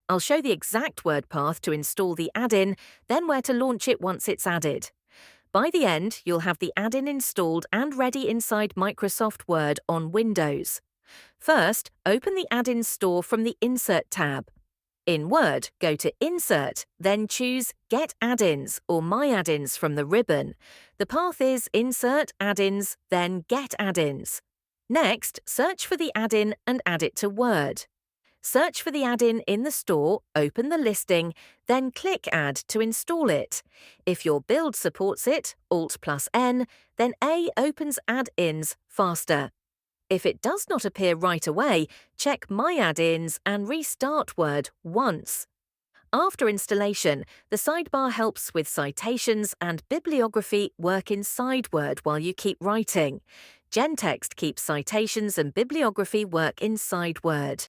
I'll show the exact word path to install the add-in, then where to launch it once it's added. By the end, you'll have the add-in installed and ready inside Microsoft Word on Windows. First, open the add-in store from the Insert tab. In Word, go to Insert, then choose Get Add-ins or My Add-ins from the ribbon. The path is Insert, Add-ins, then Get Add-ins. Next, search for the add-in and add it to Word. Search for the add-in in the store, open the listing, then click Add to install it. If your build supports it, Alt+N, then A opens add-ins faster. If it does not appear right away, check My Add-ins and restart Word once. After installation, the sidebar helps with citations and bibliography work inside Word while you keep writing. GenText keeps citations and bibliography work inside Word.